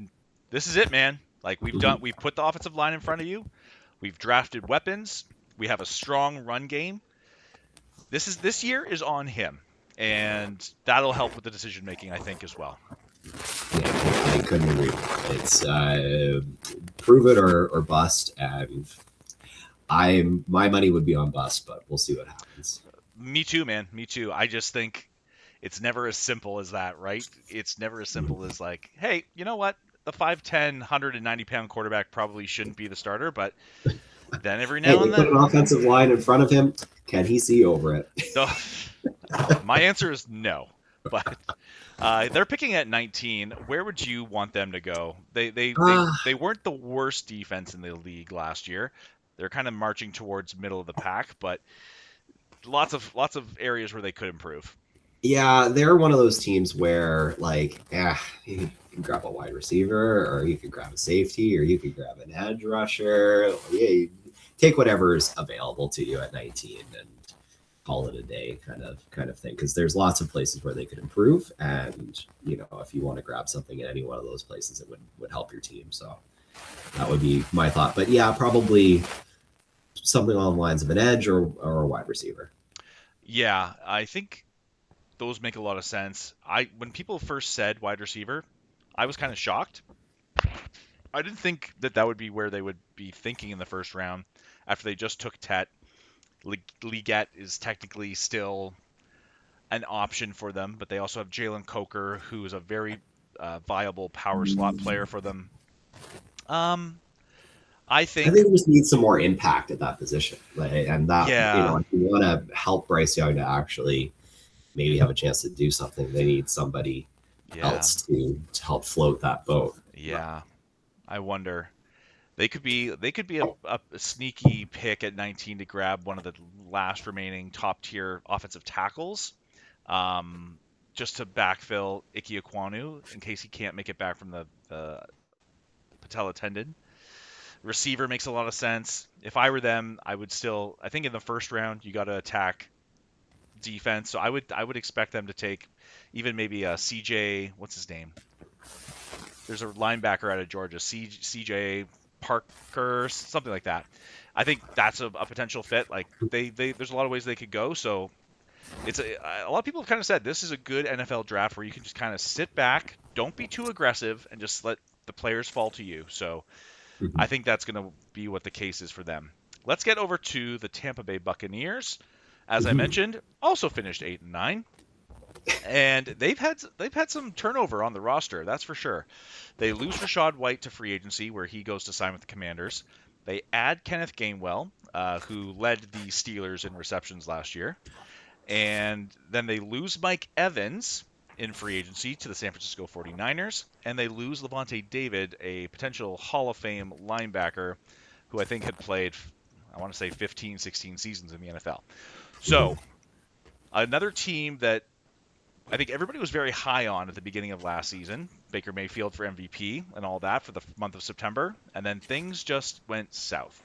this is it, man. Like we've put the offensive line in front of you. We've drafted weapons. We have a strong run game. This year is on him, and that'll help with the decision making, I think, as well. Yeah, I couldn't agree more. It's prove it or bust, and my money would be on bust, but we'll see what happens. Me too, man. Me too. I just think it's never as simple as that, right? It's never as simple as like, hey, you know what? The 5'10", 190-pound quarterback probably shouldn't be the starter, but then every Hey, now they and put then, an offensive line in front of him. Can he see over it? no, my answer is no. But they're picking at 19. Where would you want them to go? They weren't the worst defense in the league last year. They're kind of marching towards middle of the pack, but lots of areas where they could improve. Yeah, they're one of those teams where, like, yeah, you can grab a wide receiver, or you can grab a safety, or you can grab an edge rusher. Yeah, you take whatever's available to you at 19 and call it a day, kind of thing. Because there's lots of places where they could improve, and if you want to grab something at any one of those places, it would help your team. So that would be my thought. But yeah, probably something along the lines of an edge or a wide receiver. Yeah, I think those make a lot of sense. When people first said wide receiver, I was kind of shocked. I didn't think that would be where they would be thinking in the first round after they just took Tet. Leggett is technically still an option for them, but they also have Jalen Coker, who is a very viable power slot player for them. Um, I I think, think we just need some more impact at that position, and that yeah, if you want to help Bryce Young to actually maybe have a chance to do something, they need somebody yeah, else to help float that boat. yeah. I wonder. They could be a sneaky pick at 19 to grab one of the last remaining top tier offensive tackles, um, just to backfill Ike Ekwonu in case he can't make it back from the patella tendon. Receiver makes a lot of sense. If I were them, I would still. I think in the first round you got to attack defense, so I would expect them to take even maybe a CJ. What's his name? There's a linebacker out of Georgia, CJ Parker, something like that. I think that's a potential fit. Like there's a lot of ways they could go. So it's a lot of people have kind of said this is a good NFL draft where you can just kind of sit back, don't be too aggressive, and just let the players fall to you. So Mhm. I think that's going to be what the case is for them. Let's get over to the Tampa Bay Buccaneers. As I Mhm. mentioned, also finished 8-9, and they've had some turnover on the roster. That's for sure. They lose Rashad White to free agency, where he goes to sign with the Commanders. They add Kenneth Gainwell, who led the Steelers in receptions last year. And then they lose Mike Evans in free agency to the San Francisco 49ers. And they lose Levante David, a potential Hall of Fame linebacker who I think had played, I want to say, 15, 16 seasons in the NFL. Mhm. So another team that I think everybody was very high on at the beginning of last season. Baker Mayfield for MVP and all that for the month of September, and then things just went south.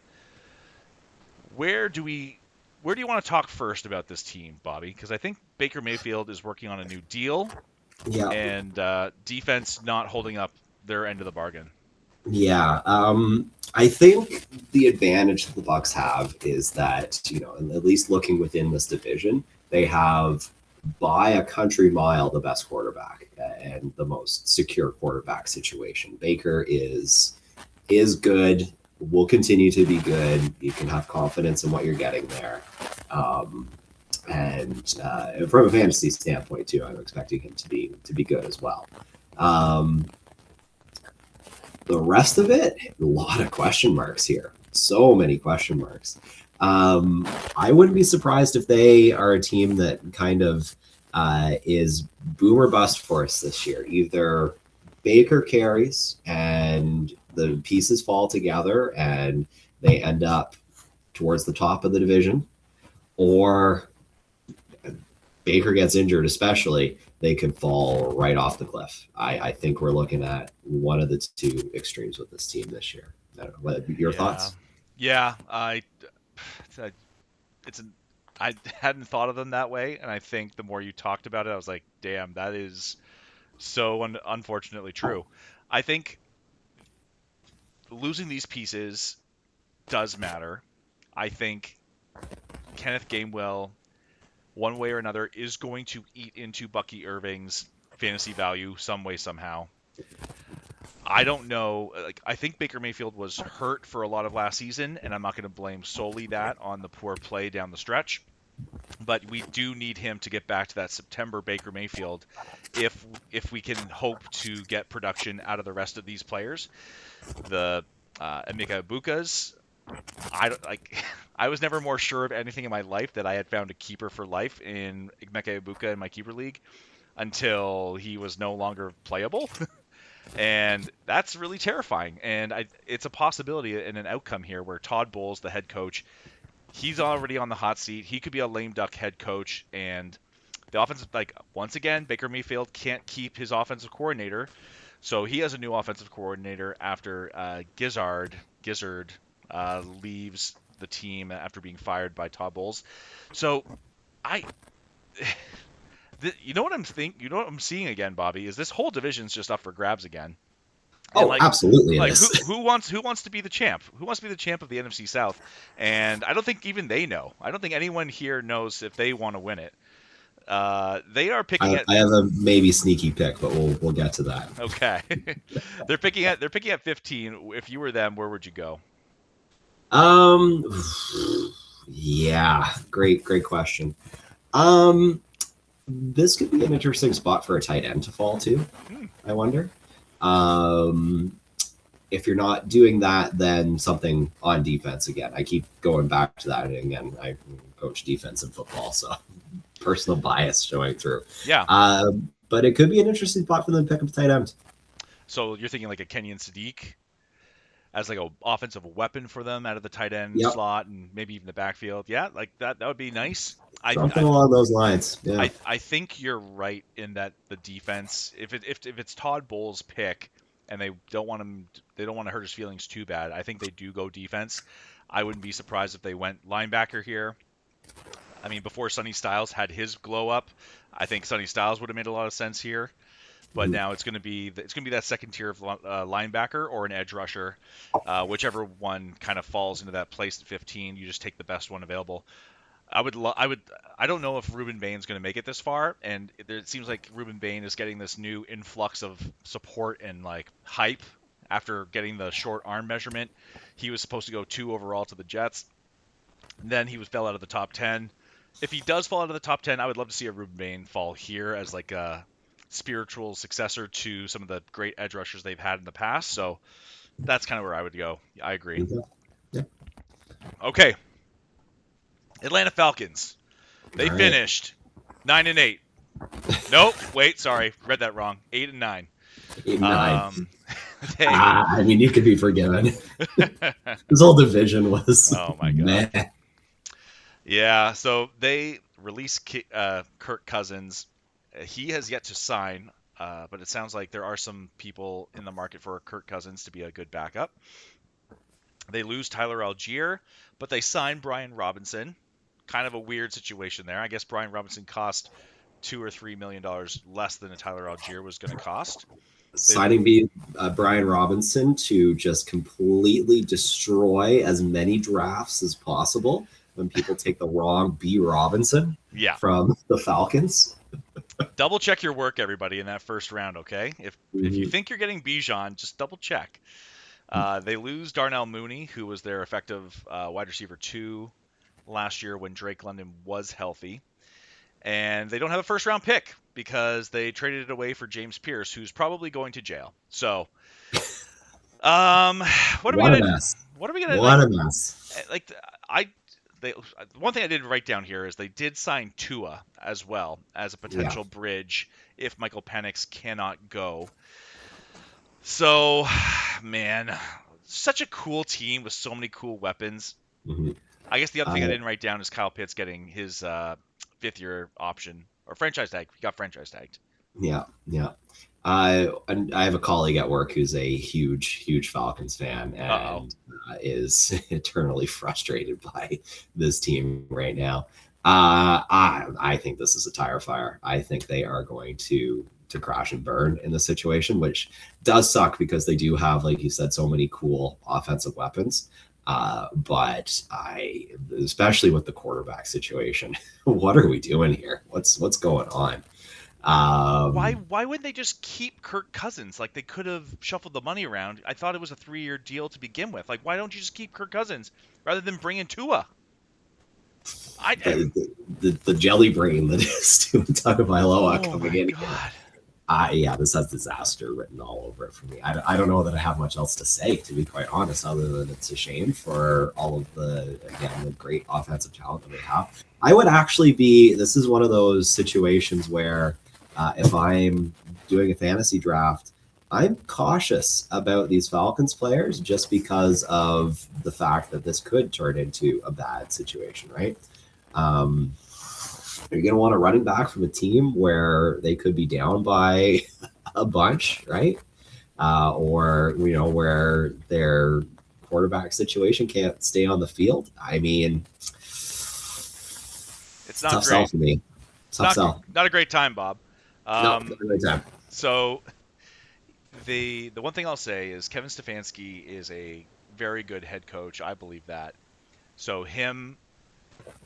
Where do we where do you want to talk first about this team, Bobby? Because I think Baker Mayfield is working on a new deal, Yeah, and defense not holding up their end of the bargain. yeah. I think the advantage that the Bucks have is that at least looking within this division, they have by a country mile the best quarterback and the most secure quarterback situation. Baker is good, will continue to be good. You can have confidence in what you're getting there. Um, and from a fantasy standpoint too, I'm expecting him to be good as well. Um, the rest of it, a lot of question marks here. So many question marks. I wouldn't be surprised if they are a team that kind of is boomer bust for us this year. Either Baker carries and the pieces fall together and they end up towards the top of the division, or Baker gets injured, especially, they could fall right off the cliff. I think we're looking at one of the two extremes with this team this year. I don't know. What your Yeah, thoughts? yeah. I it's an I hadn't thought of them that way, and I think the more you talked about it, I was like, damn, that is so unfortunately true. I think losing these pieces does matter. I think Kenneth Gainwell, one way or another, is going to eat into Bucky Irving's fantasy value some way, somehow. I don't know. Like, I think Baker Mayfield was hurt for a lot of last season, and I'm not going to blame solely that on the poor play down the stretch. but we do need him to get back to that September Baker Mayfield if we can hope to get production out of the rest of these players. The Emeka Ibukas, I don't like. I was never more sure of anything in my life that I had found a keeper for life in Emeka Ibuka in my keeper league until he was no longer playable, and that's really terrifying. And it's a possibility and an outcome here where Todd Bowles, the head coach, he's already on the hot seat. He could be a lame duck head coach, and the offensive, like, once again, Baker Mayfield can't keep his offensive coordinator, so he has a new offensive coordinator after Gizzard leaves the team after being fired by Todd Bowles. So I, you know what you know what I'm seeing again, Bobby, is this whole division's just up for grabs again. And Oh, absolutely it like is. who wants to be the champ? Who wants to be the champ of the NFC South? And I don't think even they know. I don't think anyone here knows if they want to win it. They are picking at I have a maybe sneaky pick, but we'll get to that. okay. they're picking at 15. If you were them, where would you go? Um, yeah, great question. Um, this could be an interesting spot for a tight end to fall to. Hmm. I wonder. Um, if you're not doing that, then something on defense again. I keep going back to that. And again, I coach defense in football, so personal bias showing through. Yeah. But it could be an interesting spot for them to pick up a tight end. So you're thinking like a Kenyon Sadiq as like a offensive weapon for them out of the tight end Yep, slot and maybe even the backfield. Yeah, like that would be nice. I something I along those lines. Yeah. I think you're right in that the defense, if it's Todd Bowles' pick, and they don't want to hurt his feelings too bad. I think they do go defense. I wouldn't be surprised if they went linebacker here. I mean, before Sonny Styles had his glow up, I think Sonny Styles would have made a lot of sense here. But Mhm. now it's going to be that second tier of linebacker or an edge rusher, whichever one kind of falls into that place at 15. You just take the best one available. I don't know if Ruben Bain's going to make it this far, and it seems like Ruben Bain is getting this new influx of support and like hype after getting the short arm measurement. He was supposed to go 2 overall to the Jets, and then fell out of the top 10. If he does fall out of the top 10, I would love to see a Ruben Bain fall here as like a spiritual successor to some of the great edge rushers they've had in the past. So that's kind of where I would go. I agree. Okay. Yeah. Okay, Atlanta Falcons. They All right. finished 9-8. Nope. Wait, sorry, read that wrong. 8-9. 8 and 9. They. I mean, you could be forgiven. This whole division was Oh my God. meh. Yeah. So they released Kirk Cousins. He has yet to sign, but it sounds like there are some people in the market for Kirk Cousins to be a good backup. They lose Tyler Algier, but they sign Brian Robinson. Kind of a weird situation there. I guess Brian Robinson cost $2 or $3 million less than a Tyler Algier was going to cost. They Signing Brian Robinson to just completely destroy as many drafts as possible when people take the wrong B Robinson Yeah. from the Falcons. Double check your work, everybody, in that first round, okay? If you think you're getting Bijan, just double check. They lose Darnell Mooney, who was their effective wide receiver 2 last year when Drake London was healthy. And they don't have a first round pick because they traded it away for James Pierce, who's probably going to jail. So, um, what are we What a gonna mess. what are we gonna What a mess. like? I they One thing I didn't write down here is they did sign Tua as well as a Yeah. potential bridge if Michael Penix cannot go. So, man, such a cool team with so many cool weapons. Mhm. I guess the other thing I Uh, didn't write down is Kyle Pitts getting his 5th-year option or franchise tag. He got franchise tagged. yeah. Yeah. I have a colleague at work who's a huge Falcons fan Uh-oh. and is eternally frustrated by this team right now. I think this is a tire fire. I think they are going to crash and burn in this situation, which does suck because they do have, like you said, so many cool offensive weapons. But especially with the quarterback situation, what are we doing here? What's going on? Why wouldn't they just keep Kirk Cousins? Like they could have shuffled the money around. I thought it was a 3-year deal to begin with. Like why don't you just keep Kirk Cousins rather than bring in Tua? I The jelly brain that is Tua Tagovailoa oh coming my in here. god. Yeah, this has disaster written all over it for me. I don't know that I have much else to say, to be quite honest, other than it's a shame for all of the great offensive talent that we have. I would actually be, this is one of those situations where if I'm doing a fantasy draft, I'm cautious about these Falcons players just because of the fact that this could turn into a bad situation, right? Um, are you going to want a running back from a team where they could be down by a bunch, right? Or where their quarterback situation can't stay on the field? I mean, It's it's a not tough sell great. for me. Tough Not sell. not a great time, Bob. No, not Um, a good time. so the one thing I'll say is Kevin Stefanski is a very good head coach. I believe that. So him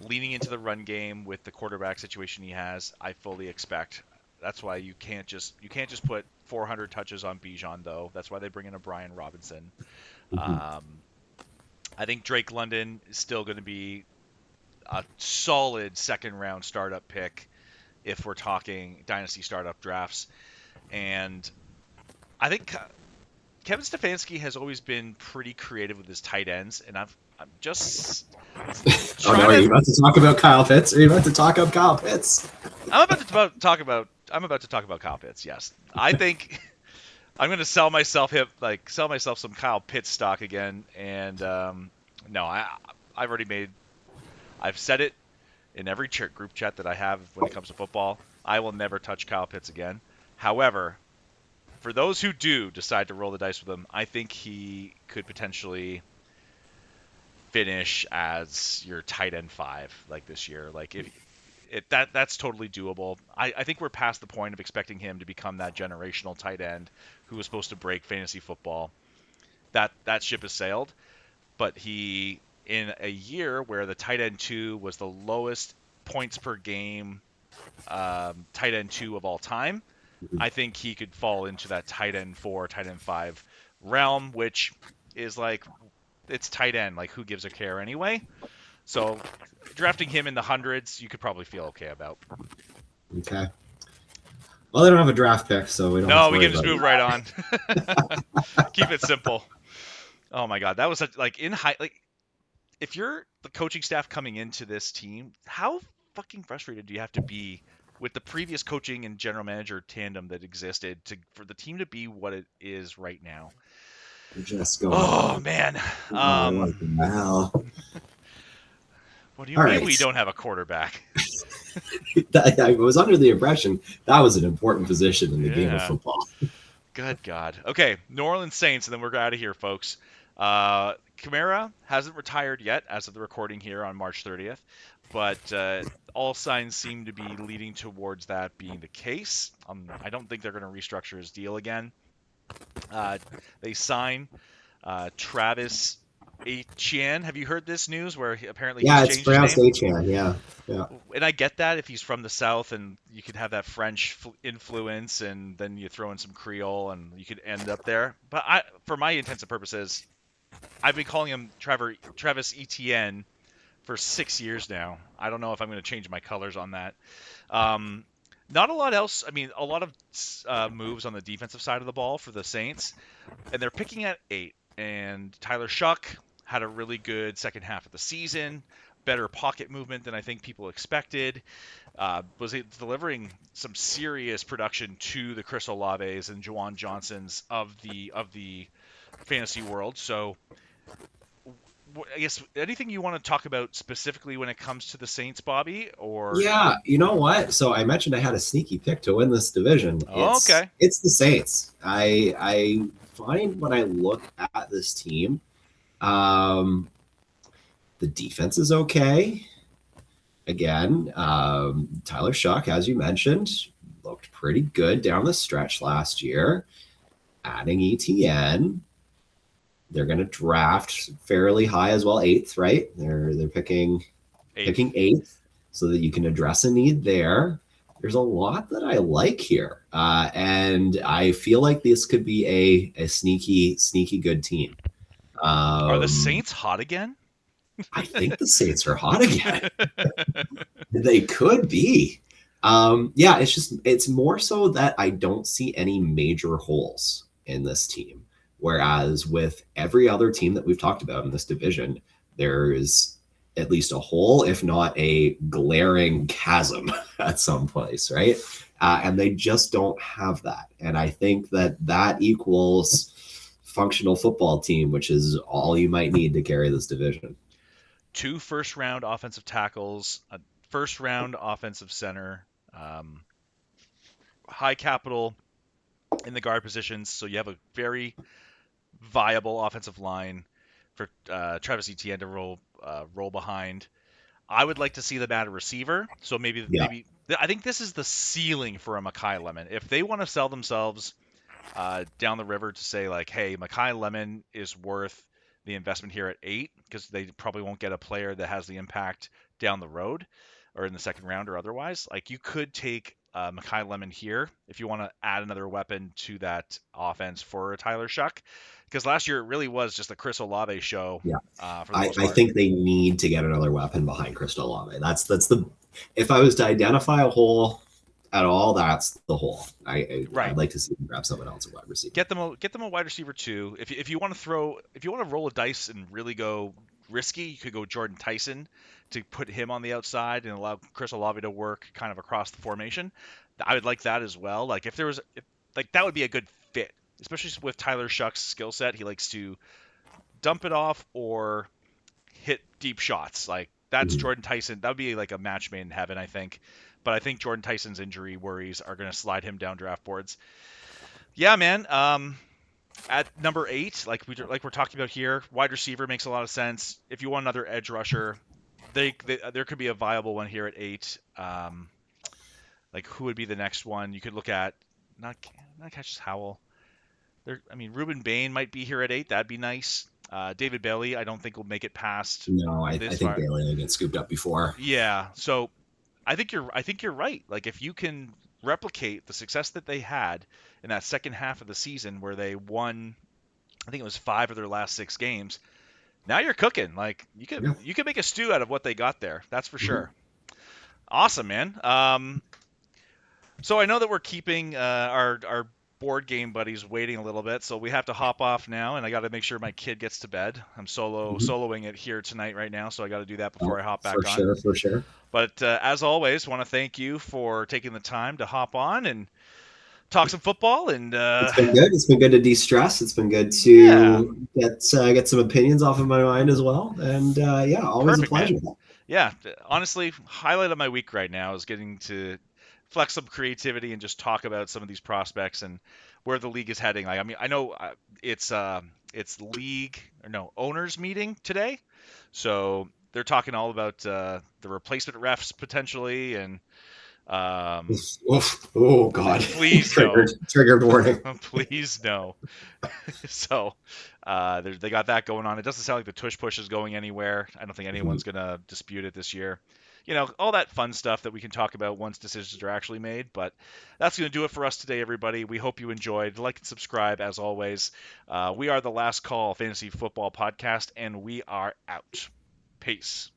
leaning into the run game with the quarterback situation he has, I fully expect. That's why you can't just put 400 touches on Bijan though. That's why they bring in a Brian Robinson. Mhm. Um, I think Drake London is still going to be a solid second round startup pick if we're talking dynasty startup drafts. And I think Kevin Stefanski has always been pretty creative with his tight ends, and I'm just Oh no, trying are to. you about to talk about Kyle Pitts? Are you about to talk about Kyle Pitts? I'm about to talk about Kyle Pitts. Yes, I think I'm going to sell myself some Kyle Pitts stock again. And no, I've already made. I've said it in every group chat that I have when it comes to football. I will never touch Kyle Pitts again. However, for those who do decide to roll the dice with him, I think he could potentially finish as your tight end 5 like this year. Like if that's totally doable. I think we're past the point of expecting him to become that generational tight end who was supposed to break fantasy football. That ship has sailed. But he, in a year where the tight end 2 was the lowest points per game tight end 2 of all time, I think he could fall into that tight end 4, tight end 5 realm, which is like it's tight end. Like who gives a care anyway? So drafting him in the hundreds, you could probably feel okay about. Okay. Well, they don't have a draft pick, so we don't have No, to we worry can just about move right on. Keep it simple. Oh my god, that was such, like in high like if you're the coaching staff coming into this team, how fucking frustrated do you have to be with the previous coaching and general manager tandem that existed for the team to be what it is right now? it. Just going Oh on. man. Oh, what the hell? What do you All mean right. we don't have a quarterback? I was under the impression that was an important position in the game of Yeah. football. Good God. Okay, New Orleans Saints, and then we're out of here, folks. Kamara hasn't retired yet as of the recording here on March 30th, but all signs seem to be leading towards that being the case. I don't think they're going to restructure his deal again. They sign Travis Etienne. Have you heard this news where apparently he's Yeah, it's changed his pronounced name? Achan. Yeah, yeah. And I get that if he's from the South and you could have that French influence and then you throw in some Creole and you could end up there. But for my intents and purposes, I've been calling him Travis Etienne for 6 years now. I don't know if I'm going to change my colors on that. Um, Not a lot else. I mean, a lot of moves on the defensive side of the ball for the Saints, and they're picking at 8. And Tyler Shuck had a really good second half of the season, better pocket movement than I think people expected. Was delivering some serious production to the Chris Olaves and Juwan Johnsons of the fantasy world. So I guess anything you want to talk about specifically when it comes to the Saints, Bobby, or Yeah, you know what? So I mentioned I had a sneaky pick to win this division. oh, It's okay, it's the Saints. I find when I look at this team, um, the defense is okay. Again, Tyler Shuck, as you mentioned, looked pretty good down the stretch last year. Adding ETN, they're going to draft fairly high as well, eighth, right? They're picking 8th. eighth so that you can address a need there. There's a lot that I like here, and I feel like this could be a sneaky good team. Are the Um, Saints hot again? I think the Saints are hot again. They could be. Yeah, it's more so that I don't see any major holes in this team. Whereas with every other team that we've talked about in this division, there's at least a hole, if not a glaring chasm at some place, right? And they just don't have that. And I think that that equals functional football team, which is all you might need to carry this division. 2 first round offensive tackles, a first round offensive center, um, high capital in the guard positions. So you have a very viable offensive line for Travis Etienne to roll behind. I would like to see them add a receiver. So Yeah. I think this is the ceiling for a Makai Lemon. If they want to sell themselves down the river to say like, hey, Makai Lemon is worth the investment here at 8 because they probably won't get a player that has the impact down the road or in the second round or otherwise. Like you could take Makai Lemon here if you want to add another weapon to that offense for a Tyler Shuck. Because last year it really was just a Chris Olave show Yeah. for the most I part. think they need to get another weapon behind Crystal Olave. That's the if I was to identify a hole at all, that's the hole. Right. I'd like to see them grab someone else at wide receiver. Get them a wide receiver too. If you want to throw if you want to roll a dice and really go risky, you could go Jordan Tyson to put him on the outside and allow Chris Olave to work kind of across the formation. I would like that as well. Like if there was like that would be a good fit, especially with Tyler Shuck's skill set. He likes to dump it off or hit deep shots. Like that's Mhm. Jordan Tyson. That would be like a match made in heaven, I think. But I think Jordan Tyson's injury worries are going to slide him down draft boards. Yeah, man. At number 8, like we're talking about here, wide receiver makes a lot of sense. If you want another edge rusher, there could be a viable one here at 8. Like who would be the next one? You could look at not not Cassius Howell. There, I mean, Ruben Bain might be here at 8. That'd be nice. David Bailey, I don't think will make it past No, I this think far. Bailey will get scooped up before. Yeah, so I think you're right. Like if you can replicate the success that they had in that second half of the season where they won, I think it was 5 of their last 6 games. Now you're cooking. Like Yeah. you could make a stew out of what they got there. That's for Mhm. sure. Awesome, man. So I know that we're keeping our board game buddies waiting a little bit, so we have to hop off now, and I got to make sure my kid gets to bed. I'm Mhm. soloing it here tonight right now, so I got to do that Oh, before I hop for back on. sure, for sure. But as always, want to thank you for taking the time to hop on and talk some football. And It's been good. It's been good to de-stress. It's been good yeah, to get some opinions off of my mind as well. And yeah, always a perfect, pleasure. man. Yeah, honestly, highlight of my week right now is getting to flex some creativity and just talk about some of these prospects and where the league is heading. Like, I mean, I know it's league or no owners meeting today, so they're talking all about the replacement refs potentially, and um, Oof, oof. Oh God, please triggered, no, triggered warning. please no. So they got that going on. It doesn't sound like the tush push is going anywhere. I don't think Mhm. anyone's gonna dispute it this year. You know, all that fun stuff that we can talk about once decisions are actually made. But that's going to do it for us today, everybody. We hope you enjoyed. Like and subscribe as always. We are the Last Call Fantasy Football Podcast, and we are out. Peace.